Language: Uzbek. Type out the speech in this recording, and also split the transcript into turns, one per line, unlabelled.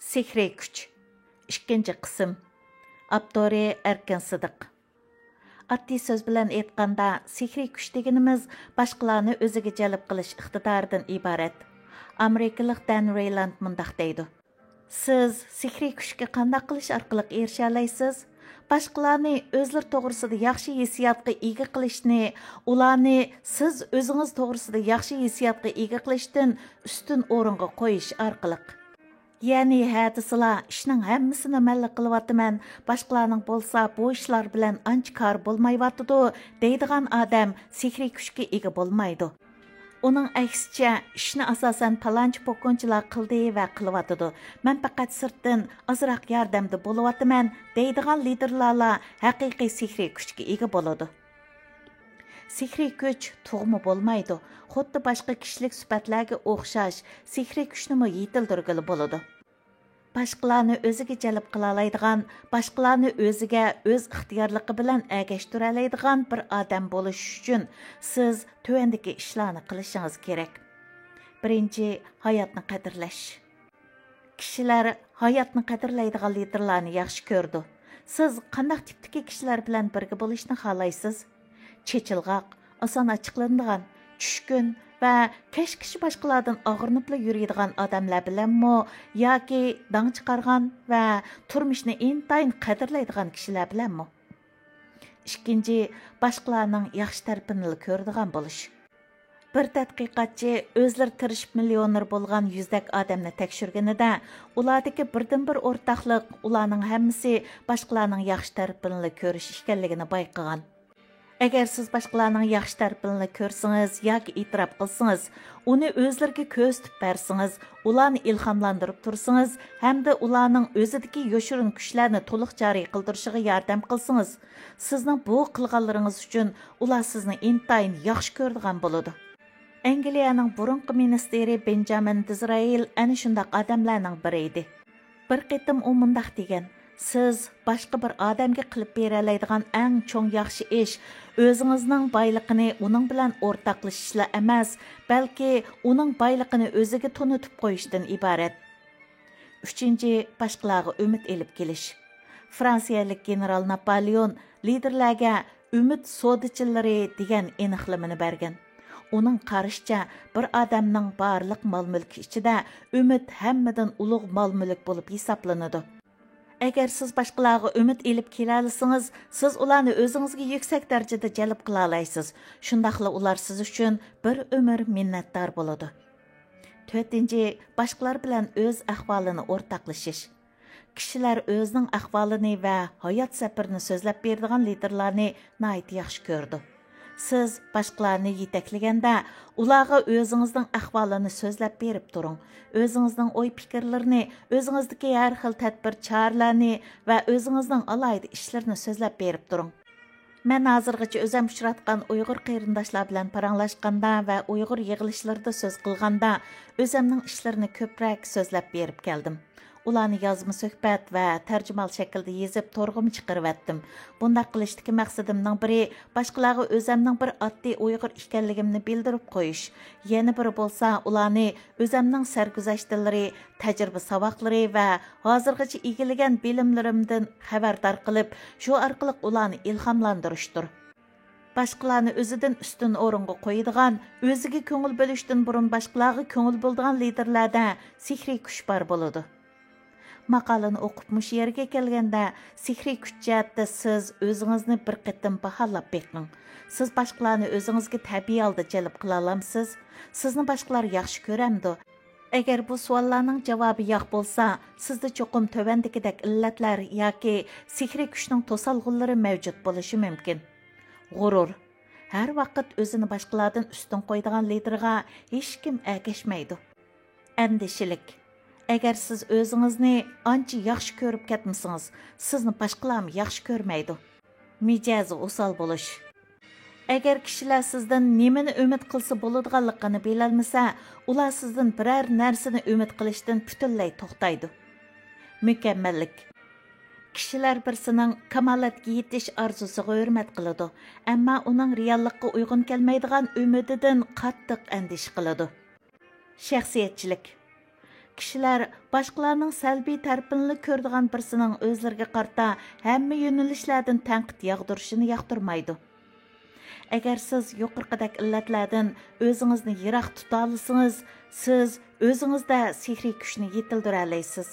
Sehriy kuch. 2 qism. Abdori Erkin Sıdiq. Oddiy so'z bilan aytganda, sehriy kuch deganimiz boshqalarni o'ziga jalb qilish iqtidoridan iborat. Amerikalik Dan Rayland mundaq deydi. Siz sehriy kuchga qanday qilish orqali erisha olasiz? Boshqalarni o'zlari to'g'risida yaxshi hissiyotga ega qilishni, ularni siz o'zingiz to'g'risida yaxshi hissiyotga ega qilishdan ustun o'ringa qo'yish orqali. Yani hadislar ishning hammasini malla qilyapman, boshqalarning bo'lsa bu ishlar bilan ancha kor bo'lmayotdi deydigan odam sehriy kuchga ega bo'lmaydi. Uning aksicha ishni asosan palonchi po'konchilar qildi va qilyotdi. Men faqat sirtdan ozroq yordamda bo'lyapman deydigan liderlar haqiqiy sehriy kuchga ega bo'ladi. Sehriy kuch tug'ma bo'lmaydi. Xuddi boshqa kishilik sifatlarga o'xshash sehriy kuchni yetildirgili bo'ladi. Boshqalarni o'ziga jalb qila oladigan, boshqalarni o'ziga o'z ixtiyorligi bilan ergashtira oladigan bir odam bo'lish uchun siz tuvandagi ishlarni qilishingiz kerak. Birinchi, hayotni qadrlash. Kishilar hayotni qadrlaydigan liderlarni yaxshi ko'rdi. Siz qanday tipdagi kishilar bilan birga bo'lishni xohlaysiz? Chechilg'oq, oson ochiqlanadigan, tushkun va kashkishi boshqalardan og'rinib yuradigan odamlar bilanmi yoki dang chiqargan va turmushni intayin qadrlaydigan kishilar bilanmi? Ikkinchi, boshqalarning yaxshi tarafini ko'radigan bo'lish. Bir tadqiqotchi o'zlari tirishib millioner bo'lgan yuzdak odamni tekshirganida, ulardagi birdan-bir o'rtaqlik ularning hammasi boshqalarning yaxshi tarafini ko'rish ekanligini bayqagan. Agar siz boshqalarning yaxshi tarafini ko'rsangiz yoki e'tirof qilsangiz, uni o'zlariga ko'rsatib bersangiz, ularni ilhomlantirib tursangiz hamda ularning o'zidagi yoshirin kuchlarni to'liq joriy qildirishiga yordam qilsangiz, sizning bu qilganlaringiz uchun ular sizni intayin yaxshi ko'radigan bo'ladi. Angliyaning burunqi ministri Benjamin Disraeli ana shunday odamlarning biri edi. Bir qitim u mundaq degan: siz boshqa bir odamga qilib bera oladigan eng cho'ng yaxshi ish o'zingizning boyligini uning bilan o'rtoqlashishla emas, balki uning boyligini o'ziga tunutib qo'yishdan iborat. 3. Boshqalarga umid elib kelish. Fransiyalik general Napoleon liderlarga umid sodachilari degan aniqlamani bergan. Uning qarashicha, bir odamning barliq mol-mulki ichida umid hammadan ulug' mol-mulk bo'lib hisoblanadi. Agar siz boshqalarga umid elib kela olsangiz, siz ularni o'zingizga yuksak darajada jalb qila olasiz. Shundaqla ular siz uchun bir umr minnatdor bo'ladi. 4. Boshqalar bilan o'z ahvolini o'rtoqlashish. Kishilar o'zining ahvolini va hayot safarini so'zlab beradigan liderlarni nihoyat yaxshi ko'rdi. Siz boshqalarni yetaklaganda, ularga o'zingizning ahvolini so'zlab berib turing. O'zingizning o'y-fikrlarini, o'zingizdagi har xil tadbir-choralarni va o'zingizning alohida ishlarini so'zlab berib turing. Men hozirgacha o'zim uchratgan Uyg'ur qarindoshlar bilan paranglashganda va Uyg'ur yig'ilishlarida so'z qilganda o'zimning ishlarini ko'proq so'zlab berib keldim. Ularni yozma suhbat va tarjimal shaklda yozib to'rg'im chiqarib etdim. Bunday qilishdagi maqsadimning biri boshqalarga o'zimning bir oddiy Uyg'ur ekanligimni bildirib qo'yish. Yana biri bo'lsa, ularni o'zimning sarguzashtlari, tajriba saboqlari va hozirgacha egillagan bilimlarimdan xabardor qilib, shu orqali ularni ilhomlantirishdir. Boshqalarni o'zidan ustun o'ringa qo'yadigan, o'ziga ko'ngil bo'lishdan burun boshqalarga ko'ngil bo'ladigan liderlarda sehriy kuch bor bo'ladi. Maqolani o'qib mush yerga kelganda, sehriy kuch jihatda siz o'zingizni bir qitim baholab beqing. Siz boshqalarni o'zingizga tabiiy holda jalb qila olamsiz? Sizni boshqalar yaxshi ko'ramdi? Agar bu savollarning javobi yo'q bo'lsa, sizda cho'qim tövandagidek illatlar yoki sehriy kuchning to'salg'inlari mavjud bo'lishi mumkin. G'urur. Har vaqt o'zini boshqalardan ustun qo'yadigan liderga hech kim ergashmaydi. Andishilik. Agar siz o'zingizni ancha yaxshi ko'rib ketmasangiz, sizni boshqalar yaxshi ko'rmaydi. Mijozi o'sal bo'lish. Agar kishilar sizdan nimani umid qilsa bo'ladiganligini bilolmasa, ular sizdan biror narsani umid qilishdan butunlay to'xtaydi. Mukammallik. Kishilar birsining kamolatga yetish orzusiga hurmat qiladi, ammo uning reallikka uyg'un kelmaydigan umididan qattiq andish qiladi. Shaxsiyatchilik. Kişiler başqalarning salbiy tarafini ko'radigan birisining o'zlariga qarta hamma yo'nalishlardan tanqid yog'dirishini yoqtirmaydi. Agar siz yuqorqidek illatlardan o'zingizni yiroq tuta olsangiz, siz o'zingizda sehriy kuchni yetildira olasiz.